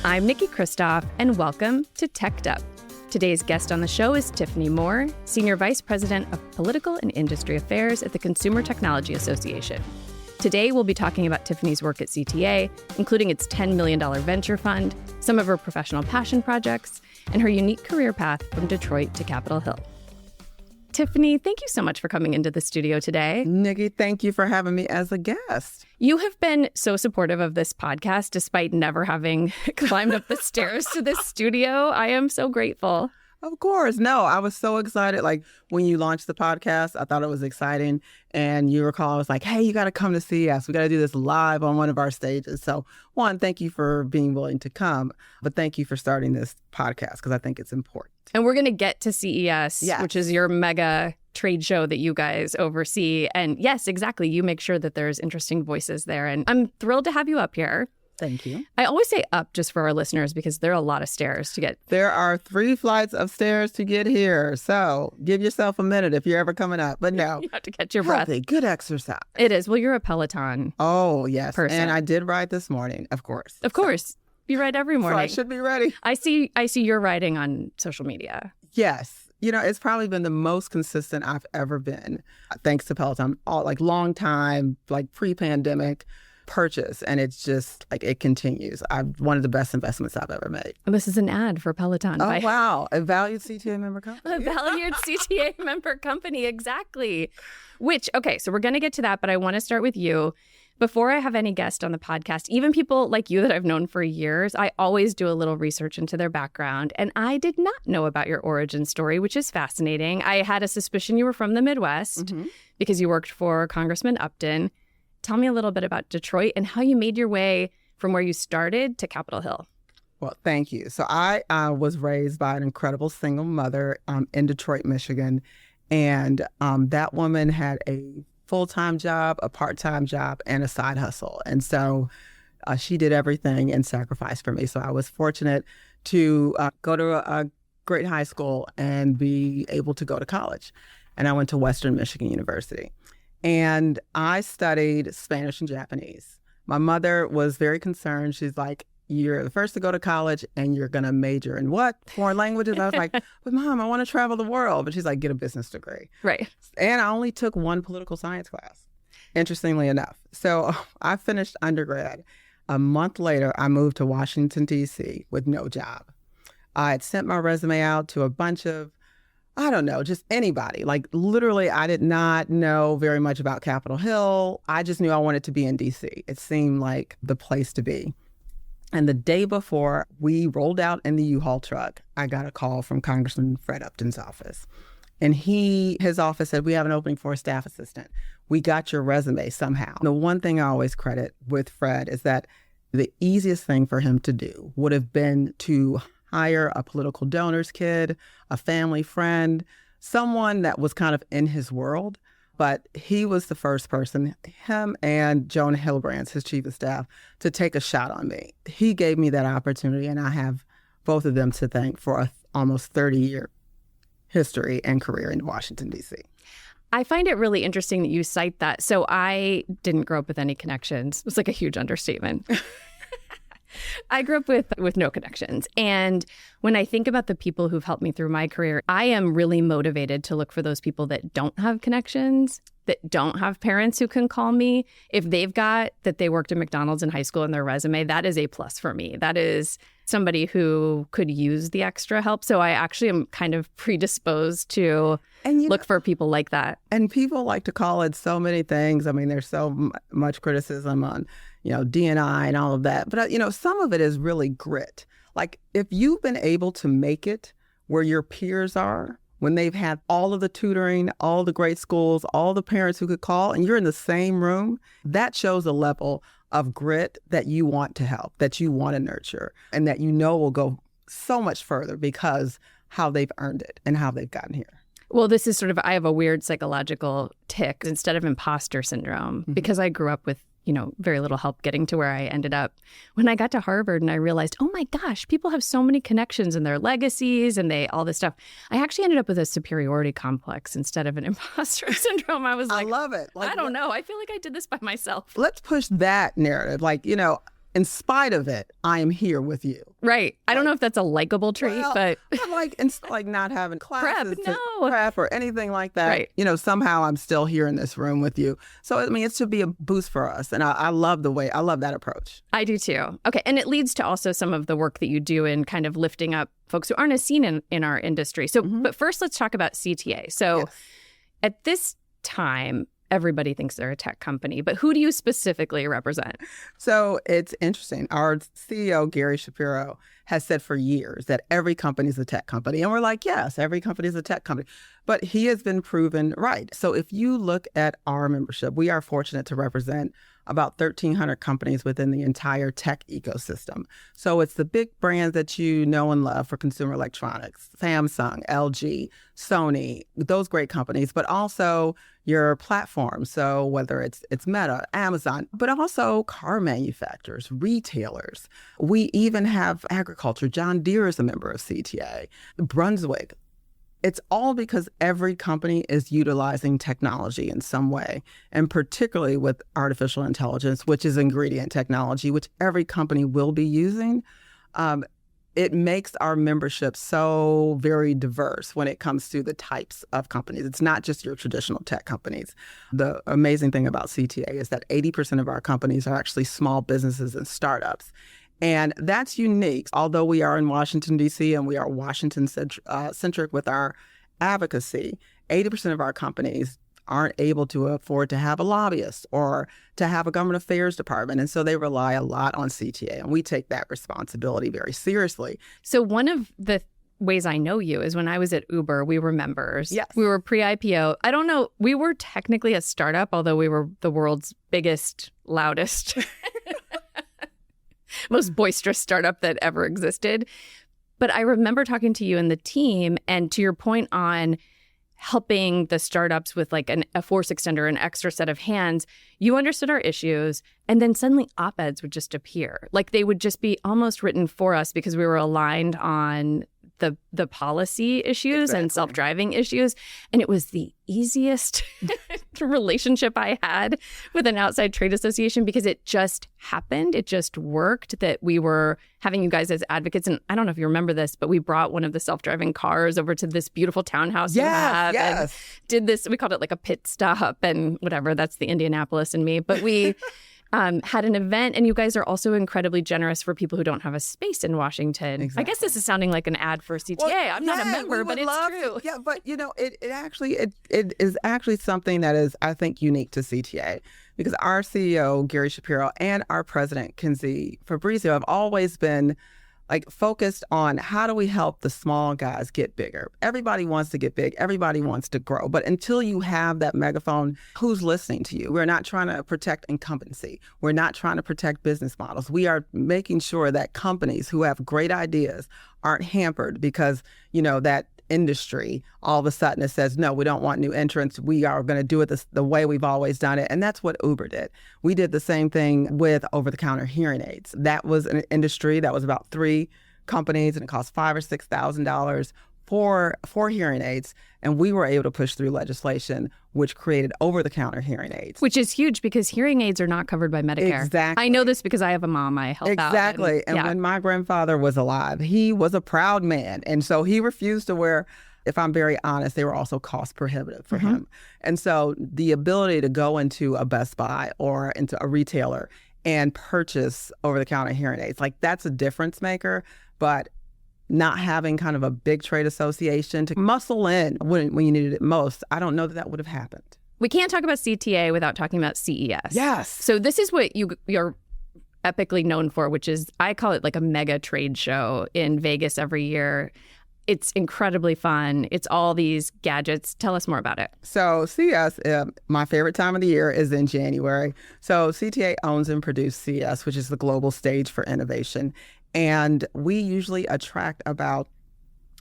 I'm Nikki Kristoff, and welcome to Teched Up. Today's guest on the show is Tiffany Moore, Senior Vice President of Political and Industry Affairs at the Consumer Technology Association. Today, we'll be talking about Tiffany's work at CTA, including its $10 million venture fund, some of her professional passion projects, and her unique career path from Detroit to Capitol Hill. Tiffany, thank you so much for coming into the studio today. Nikki, thank you for having me as a guest. You have been so supportive of this podcast, despite never having climbed up the stairs to this studio. I am so grateful. Of course. No, I was so excited. Like when you launched the podcast, I thought it was exciting. And you recall, I was like, hey, you got to come to CES. We got to do this live on one of our stages. So one, thank you for being willing to come. But thank you for starting this podcast because I think it's important. And we're going to get to CES, yes, which is your mega trade show that you guys oversee. And yes, exactly. You make sure that there's interesting voices there. And I'm thrilled to have you up here. Thank you. I always say up just for our listeners because there are a lot of stairs to get. There are 3 flights of stairs to get here. So give yourself a minute if you're ever coming up. But no. You have to catch your breath. Healthy, good exercise. It is. Well, you're a Peloton. Oh, yes. person. And I did ride this morning, of course. Of course. You ride every morning. So I should be ready. I see you're riding on social media. Yes. You know, it's probably been the most consistent I've ever been, thanks to Peloton. Long time, like pre-pandemic purchase. And it's just like it continues. One of the best investments I've ever made. And this is an ad for Peloton. Oh, wow. A valued CTA member company. A valued CTA member company. Exactly. Okay, so we're going to get to that, but I want to start with you. Before I have any guest on the podcast, even people like you that I've known for years, I always do a little research into their background. And I did not know about your origin story, which is fascinating. I had a suspicion you were from the Midwest because you worked for Congressman Upton. Tell me a little bit about Detroit and how you made your way from where you started to Capitol Hill. Well, thank you. So I was raised by an incredible single mother in Detroit, Michigan. And that woman had a full-time job, a part-time job, and a side hustle. And so she did everything and sacrificed for me. So I was fortunate to go to a great high school and be able to go to college. And I went to Western Michigan University. And I studied Spanish and Japanese. My mother was very concerned. She's like, you're the first to go to college and you're going to major in what? Foreign languages? I was like, but Mom, I want to travel the world. But she's like, get a business degree. Right. And I only took 1 political science class, interestingly enough. So I finished undergrad. A month later, I moved to Washington, D.C. with no job. I had sent my resume out to a bunch of, I don't know, just anybody. Like literally, I did not know very much about Capitol Hill. I just knew I wanted to be in D.C. It seemed like the place to be. And the day before we rolled out in the U-Haul truck, I got a call from Congressman Fred Upton's office. And his office said, we have an opening for a staff assistant. We got your resume somehow. The one thing I always credit with Fred is that the easiest thing for him to do would have been to hire a political donor's kid, a family friend, someone that was kind of in his world. But he was the first person, him and Joan Hillebrands, his chief of staff, to take a shot on me. He gave me that opportunity, and I have both of them to thank for a almost 30-year history and career in Washington, D.C. I find it really interesting that you cite that. So I didn't grow up with any connections. It was like a huge understatement. I grew up with no connections. And when I think about the people who've helped me through my career, I am really motivated to look for those people that don't have connections, that don't have parents who can call me. If they've got that they worked at McDonald's in high school in their resume, that is a plus for me. That is somebody who could use the extra help. So I actually am kind of predisposed to look for people like that. And people like to call it so many things. I mean, there's so much criticism on, D&I and all of that. But, some of it is really grit. Like if you've been able to make it where your peers are, when they've had all of the tutoring, all the great schools, all the parents who could call, and you're in the same room, that shows a level of grit that you want to help, that you want to nurture, and that will go so much further because how they've earned it and how they've gotten here. Well, this is I have a weird psychological tick instead of imposter syndrome because I grew up with very little help getting to where I ended up. When I got to Harvard and I realized, oh my gosh, people have so many connections and their legacies and all this stuff. I actually ended up with a superiority complex instead of an imposter syndrome. I was like, I love it. I don't know. I feel like I did this by myself. Let's push that narrative. in spite of it, I am here with you. Right. I don't know if that's a likable trait, but I'm like not having classes prep or anything like that. Right. Somehow I'm still here in this room with you. So, it should be a boost for us. And I love that approach. I do too. Okay. And it leads to also some of the work that you do in kind of lifting up folks who aren't as seen in our industry. So, but first let's talk about CTA. So at this time, everybody thinks they're a tech company, but who do you specifically represent? So it's interesting. Our CEO, Gary Shapiro, has said for years that every company is a tech company. And we're like, yes, every company is a tech company. But he has been proven right. So if you look at our membership, we are fortunate to represent about 1,300 companies within the entire tech ecosystem. So it's the big brands that you know and love for consumer electronics, Samsung, LG, Sony, those great companies, but also your platforms. So whether it's Meta, Amazon, but also car manufacturers, retailers. We even have agriculture. John Deere is a member of CTA, Brunswick. It's all because every company is utilizing technology in some way, and particularly with artificial intelligence, which is ingredient technology, which every company will be using. It makes our membership so very diverse when it comes to the types of companies. It's not just your traditional tech companies. The amazing thing about CTA is that 80% of our companies are actually small businesses and startups. And that's unique. Although we are in Washington, D.C., and we are Washington-centric with our advocacy, 80% of our companies aren't able to afford to have a lobbyist or to have a government affairs department. And so they rely a lot on CTA. And we take that responsibility very seriously. So one of the ways I know you is when I was at Uber, we were members. Yes. We were pre-IPO. I don't know. We were technically a startup, although we were the world's biggest, loudest, most boisterous startup that ever existed. But I remember talking to you and the team, and to your point on helping the startups with like a force extender, an extra set of hands, you understood our issues, and then suddenly op-eds would just appear. Like they would just be almost written for us because we were aligned on the policy issues and self-driving issues. And it was the easiest relationship I had with an outside trade association because it just happened. It just worked that we were having you guys as advocates. And I don't know if you remember this, but we brought one of the self-driving cars over to this beautiful townhouse you have and did this. We called it like a pit stop and whatever. That's the Indianapolis in me. But we had an event, and you guys are also incredibly generous for people who don't have a space in Washington. Exactly. I guess this is sounding like an ad for CTA. Well, I'm not a member, but it's true. Yeah, but it is actually something that is, I think, unique to CTA, because our CEO, Gary Shapiro, and our president, Kenzie Fabrizio, have always been focused on how do we help the small guys get bigger. Everybody wants to get big. Everybody wants to grow. But until you have that megaphone, who's listening to you? We're not trying to protect incumbency. We're not trying to protect business models. We are making sure that companies who have great ideas aren't hampered because, that industry all of a sudden it says, no, we don't want new entrants. We are going to do it the way we've always done it. And that's what Uber did. We did the same thing with over-the-counter hearing aids. That was an industry that was about 3 companies, and it cost $5,000 or $6,000 for hearing aids. And we were able to push through legislation which created over-the-counter hearing aids. Which is huge because hearing aids are not covered by Medicare. Exactly. I know this because I have a mom I help out. Exactly. And when my grandfather was alive, he was a proud man. And so he refused to wear, if I'm very honest, they were also cost prohibitive for him. And so the ability to go into a Best Buy or into a retailer and purchase over-the-counter hearing aids, that's a difference maker. But not having kind of a big trade association to muscle in when you needed it most, I don't know that would have happened. We can't talk about CTA without talking about CES. Yes. So this is what you're epically known for, which is, I call it like a mega trade show in Vegas every year. It's incredibly fun. It's all these gadgets. Tell us more about it. So CES, my favorite time of the year is in January. So CTA owns and produces CES, which is the global stage for innovation. And we usually attract about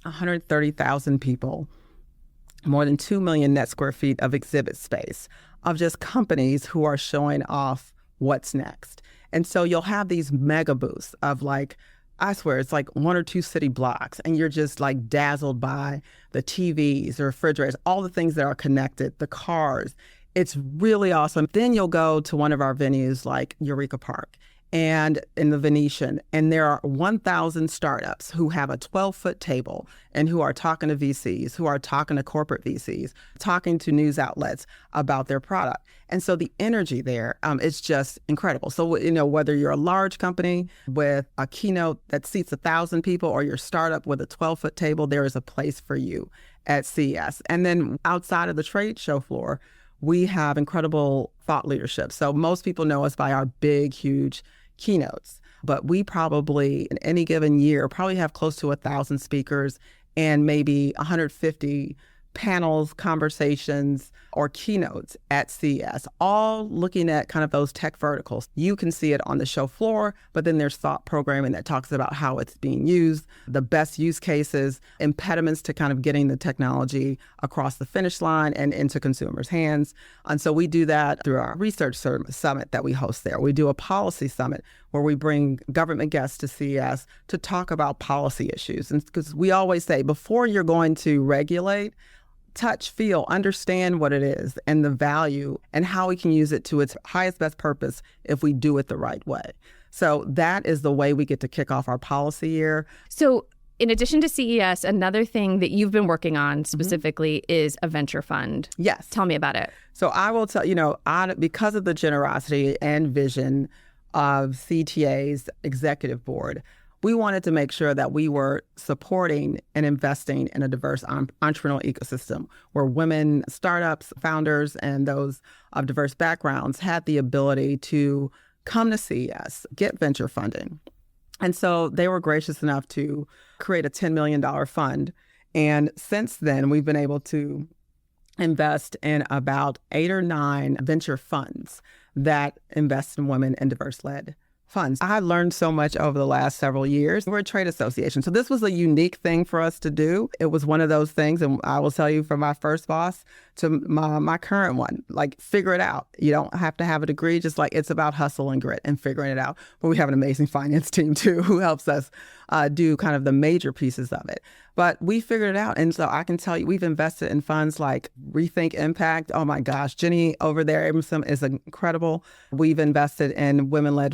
130,000 people, more than 2 million net square feet of exhibit space of just companies who are showing off what's next. And so you'll have these mega booths of I swear, it's 1 or 2 city blocks, and you're just dazzled by the TVs, the refrigerators, all the things that are connected, the cars. It's really awesome. Then you'll go to one of our venues like Eureka Park, and in the Venetian, and there are 1,000 startups who have a 12-foot table and who are talking to VCs, who are talking to corporate VCs, talking to news outlets about their product. And so the energy there is just incredible. So, whether you're a large company with a keynote that seats 1,000 people or your startup with a 12-foot table, there is a place for you at CES. And then outside of the trade show floor, we have incredible thought leadership. So most people know us by our big, huge keynotes, but we probably in any given year probably have close to 1,000 speakers and maybe 150 panels, conversations, or keynotes at CES, all looking at kind of those tech verticals. You can see it on the show floor, but then there's thought programming that talks about how it's being used, the best use cases, impediments to kind of getting the technology across the finish line and into consumers' hands. And so we do that through our research summit that we host there. We do a policy summit where we bring government guests to CES to talk about policy issues. And because we always say, before you're going to regulate, touch, feel, understand what it is and the value and how we can use it to its highest best purpose if we do it the right way. So that is the way we get to kick off our policy year. So in addition to CES, another thing that you've been working on specifically is a venture fund. Yes. Tell me about it. So I will tell, because of the generosity and vision of CTA's executive board, we wanted to make sure that we were supporting and investing in a diverse entrepreneurial ecosystem where women, startups, founders, and those of diverse backgrounds had the ability to come to CES, get venture funding. And so they were gracious enough to create a $10 million fund. And since then, we've been able to invest in about 8 or 9 venture funds that invest in women and diverse-led funds. I learned so much over the last several years. We're a trade association, so this was a unique thing for us to do. It was one of those things, and I will tell you from my first boss to my current one, like, figure it out. You don't have to have a degree, just like it's about hustle and grit and figuring it out. But we have an amazing finance team too who helps us do kind of the major pieces of it. But we figured it out. And so I can tell you, we've invested in funds like Rethink Impact. Oh my gosh, Jenny over there Abramson is incredible. We've invested in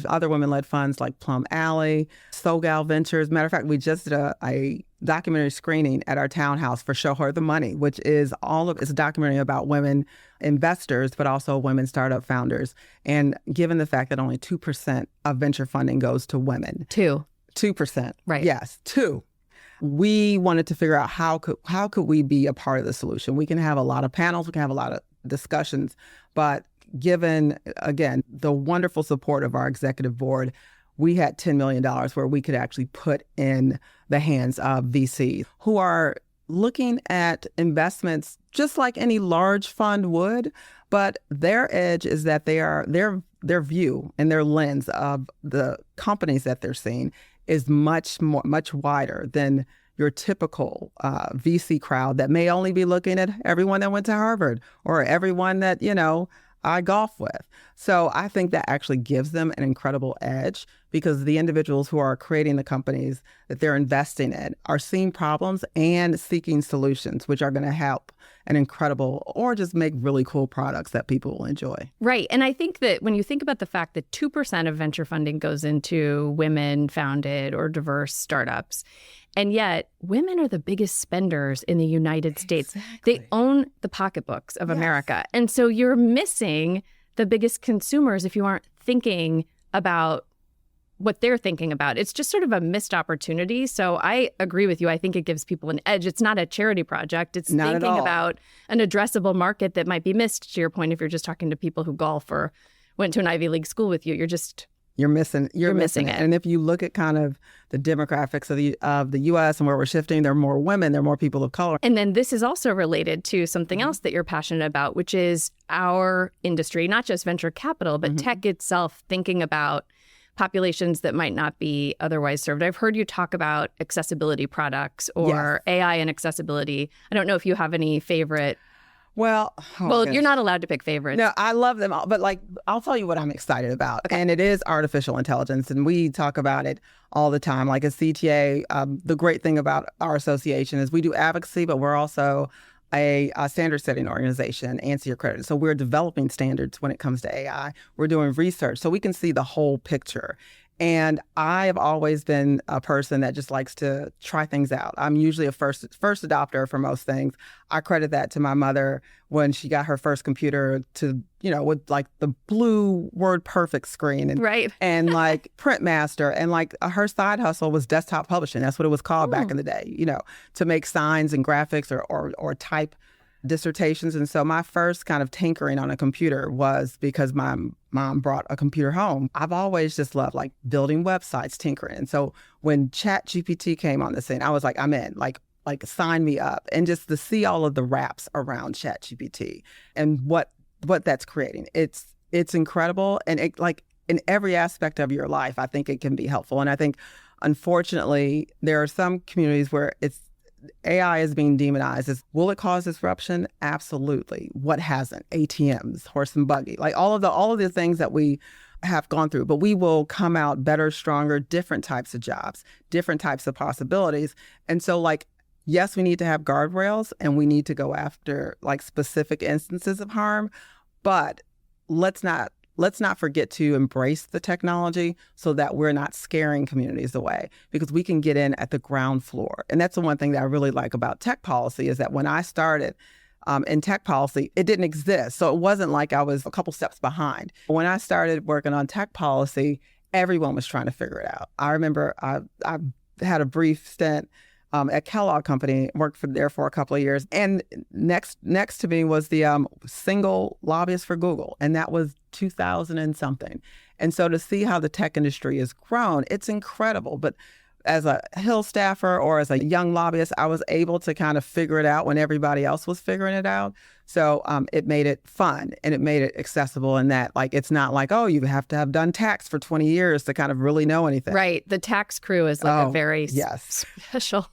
other women-led funds like Plum Alley, SoGal Ventures. Matter of fact, we just did a documentary screening at our townhouse for Show Her the Money, which is it's a documentary about women investors, but also women startup founders. And given the fact that only 2% of venture funding goes to women. 2%. Right. Yes, 2%. We wanted to figure out how could we be a part of the solution. We can have a lot of panels, we can have a lot of discussions, but given, again, the wonderful support of our executive board, we had $10 million where we could actually put in the hands of VCs who are looking at investments just like any large fund would, but their edge is that their view and their lens of the companies that they're seeing is much wider than your typical VC crowd that may only be looking at everyone that went to Harvard or everyone that, I golf with. So I think that actually gives them an incredible edge because the individuals who are creating the companies that they're investing in are seeing problems and seeking solutions, which are going to help an incredible or just make really cool products that people will enjoy. Right. And I think that when you think about the fact that 2% of venture funding goes into women-founded or diverse startups, and yet women are the biggest spenders in the United States. They own the pocketbooks of America. And so you're missing the biggest consumers if you aren't thinking about what they're thinking about. It's just sort of a missed opportunity. So I agree with you. I think it gives people an edge. It's not a charity project. It's not thinking about an addressable market that might be missed, to your point, if you're just talking to people who golf or went to an Ivy League school with you. You're missing it. And if you look at kind of the demographics of the U.S. and where we're shifting, there are more women, there are more people of color. And then this is also related to something else that you're passionate about, which is our industry, not just venture capital, but tech itself, thinking about populations that might not be otherwise served. I've heard you talk about accessibility products or AI and accessibility. I don't know if you have any favorite. Well, you're not allowed to pick favorites. No, I love them all. But I'll tell you what I'm excited about. Okay. And it is artificial intelligence. And we talk about it all the time. Like at CTA, the great thing about our association is we do advocacy, but we're also a standard setting organization, ANSI accredited. So we're developing standards when it comes to AI. We're doing research so we can see the whole picture. And I have always been a person that just likes to try things out. I'm usually a first adopter for most things. I credit that to my mother when she got her first computer to, with like the blue WordPerfect screen and right. and like Printmaster, and like her side hustle was desktop publishing. That's what it was called back in the day, to make signs and graphics or type dissertations. And so my first kind of tinkering on a computer was because my mom brought a computer home. I've always just loved like building websites, tinkering. And so when ChatGPT came on the scene, I was like, I'm in, like sign me up. And just to see all of the wraps around ChatGPT and what that's creating, it's incredible. And it, like in every aspect of your life, I think it can be helpful. And I think, unfortunately, there are some communities where AI is being demonized. Will it cause disruption? Absolutely. What hasn't? ATMs, horse and buggy, like all of the things that we have gone through. But we will come out better, stronger, different types of jobs, different types of possibilities. And so, like, yes, we need to have guardrails and we need to go after like specific instances of harm, but let's not forget to embrace the technology so that we're not scaring communities away, because we can get in at the ground floor. And that's the one thing that I really like about tech policy is that when I started in tech policy, it didn't exist. So it wasn't like I was a couple steps behind. When I started working on tech policy, everyone was trying to figure it out. I remember I had a brief stint at Kellogg Company, worked there for a couple of years. And next to me was the single lobbyist for Google. And that was 2000 and something. And so to see how the tech industry has grown, it's incredible. But as a Hill staffer or as a young lobbyist, I was able to kind of figure it out when everybody else was figuring it out. So it made it fun and it made it accessible in that, like, it's not like, oh, you have to have done tax for 20 years to kind of really know anything. Right. The tax crew is like a very special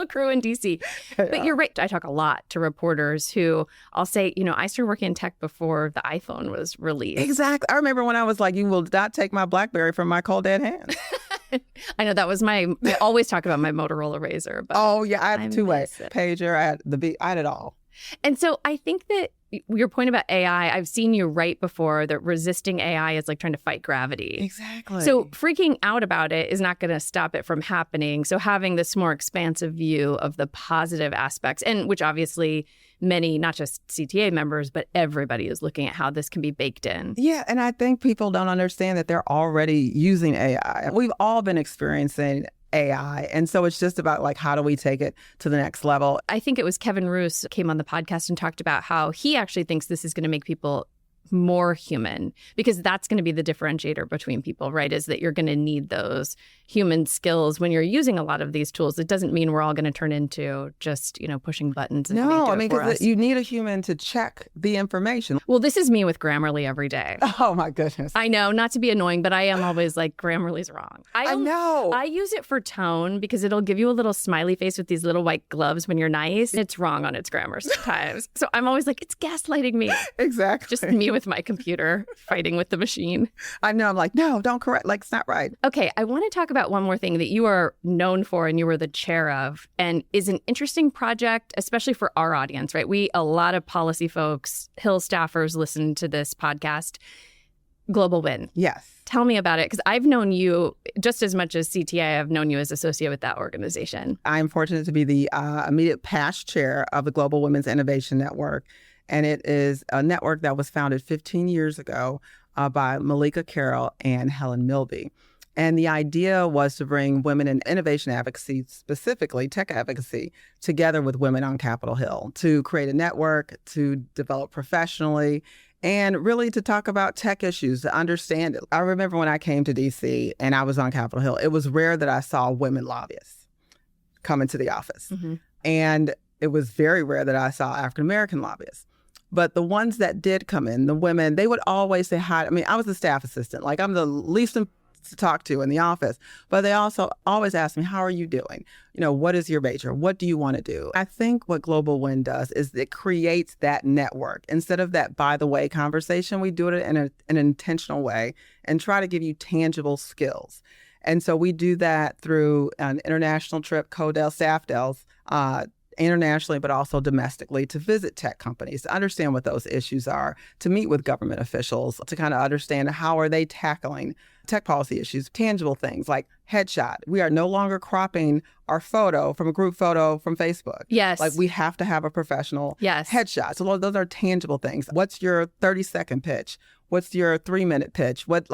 crew in DC. But you're right. I talk a lot to reporters who I'll say, I started working in tech before the iPhone was released. Exactly. I remember when I was like, you will not take my BlackBerry from my cold dead hands. I know that was I always talk about my Motorola Razr. But I had two-way pager. I had it all. And so I think that your point about AI, I've seen you write before that resisting AI is like trying to fight gravity. Exactly. So freaking out about it is not going to stop it from happening. So having this more expansive view of the positive aspects, and which obviously many, not just CTA members, but everybody is looking at how this can be baked in. Yeah. And I think people don't understand that they're already using AI. We've all been experiencing AI. And so it's just about like, how do we take it to the next level? I think it was Kevin Roos came on the podcast and talked about how he actually thinks this is going to make people more human, because that's going to be the differentiator between people, right? Is that you're going to need those human skills when you're using a lot of these tools. It doesn't mean we're all going to turn into just, pushing buttons. And no, I mean, because you need a human to check the information. Well, this is me with Grammarly every day. Oh, my goodness. I know, not to be annoying, but I am always like, Grammarly's wrong. I know. I use it for tone because it'll give you a little smiley face with these little white gloves when you're nice. It's wrong on its grammar sometimes. So I'm always like, it's gaslighting me. Exactly. Just me with my computer fighting with the machine. I know. I'm like, no, don't correct. Like, it's not right. Okay. I want to talk about one more thing that you are known for and you were the chair of, and is an interesting project, especially for our audience, right? A lot of policy folks, Hill staffers listen to this podcast. GlobalWIN. Yes. Tell me about it, because I've known you just as much as CTA. I've known you as associate with that organization. I'm fortunate to be the immediate past chair of the Global Women's Innovation Network. And it is a network that was founded 15 years ago by Malika Carroll and Helen Milby. And the idea was to bring women in innovation advocacy, specifically tech advocacy, together with women on Capitol Hill to create a network, to develop professionally, and really to talk about tech issues, to understand it. I remember when I came to DC and I was on Capitol Hill, it was rare that I saw women lobbyists come into the office. Mm-hmm. And it was very rare that I saw African-American lobbyists. But the ones that did come in, the women, they would always say hi. I mean, I was a staff assistant. Like, I'm the least to talk to in the office. But they also always ask me, how are you doing? What is your major? What do you want to do? I think what GlobalWIN does is it creates that network. Instead of that by the way conversation, we do it in an intentional way and try to give you tangible skills. And so we do that through an international trip, CODEL, SAFDELs, internationally, but also domestically, to visit tech companies, to understand what those issues are, to meet with government officials, to kind of understand how are they tackling tech policy issues, tangible things like headshot. We are no longer cropping our photo from a group photo from Facebook. Yes. Like we have to have a professional headshot. So those are tangible things. What's your 30-second pitch? What's your 3-minute pitch? What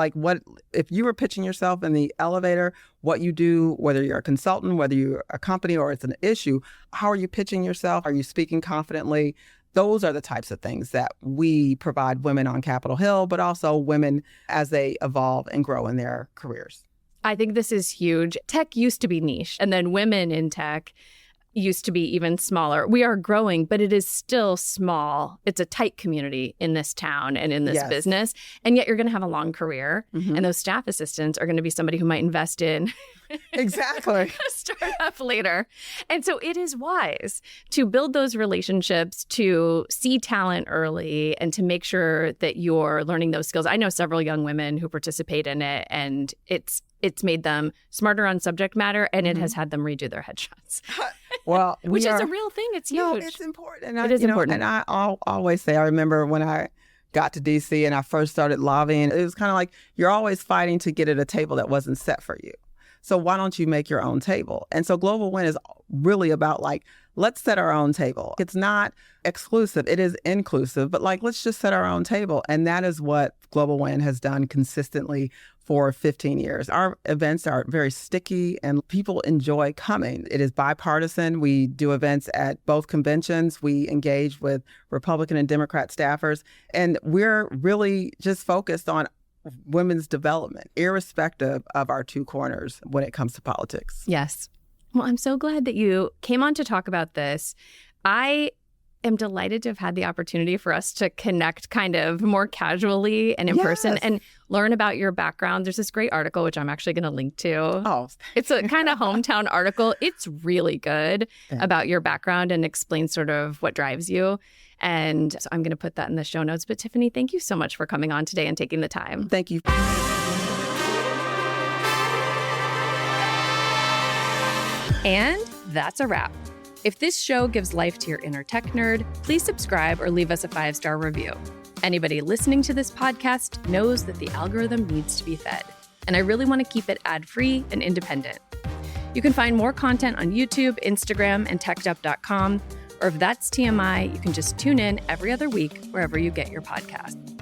if you were pitching yourself in the elevator, what you do, whether you're a consultant, whether you're a company or it's an issue, how are you pitching yourself? Are you speaking confidently? Those are the types of things that we provide women on Capitol Hill, but also women as they evolve and grow in their careers. I think this is huge. Tech used to be niche, and then women in tech used to be even smaller. We are growing, but it is still small. It's a tight community in this town and in this business. And yet you're going to have a long career. Mm-hmm. And those staff assistants are going to be somebody who might invest in exactly a startup later. And so it is wise to build those relationships, to see talent early, and to make sure that you're learning those skills. I know several young women who participate in it, and it's made them smarter on subject matter, and it has had them redo their headshots. Well, which is a real thing. It's huge. No, it's important. It is important. And I always say, I remember when I got to D.C. and I first started lobbying, it was kind of like you're always fighting to get at a table that wasn't set for you. So why don't you make your own table? And so GlobalWIN is really about like, let's set our own table. It's not exclusive. It is inclusive, but like, let's just set our own table. And that is what GlobalWIN has done consistently for 15 years. Our events are very sticky and people enjoy coming. It is bipartisan. We do events at both conventions. We engage with Republican and Democrat staffers. And we're really just focused on women's development, irrespective of our two corners when it comes to politics. Yes. Well, I'm so glad that you came on to talk about this. I am delighted to have had the opportunity for us to connect kind of more casually and in person and learn about your background. There's this great article, which I'm actually going to link to. Oh, it's a kind of hometown article. It's really good about your background and explains sort of what drives you. And so I'm going to put that in the show notes. But Tiffany, thank you so much for coming on today and taking the time. Thank you. And that's a wrap. If this show gives life to your inner tech nerd, please subscribe or leave us a 5-star review. Anybody listening to this podcast knows that the algorithm needs to be fed, and I really want to keep it ad-free and independent. You can find more content on YouTube, Instagram, and techdup.com, or if that's TMI, you can just tune in every other week wherever you get your podcast.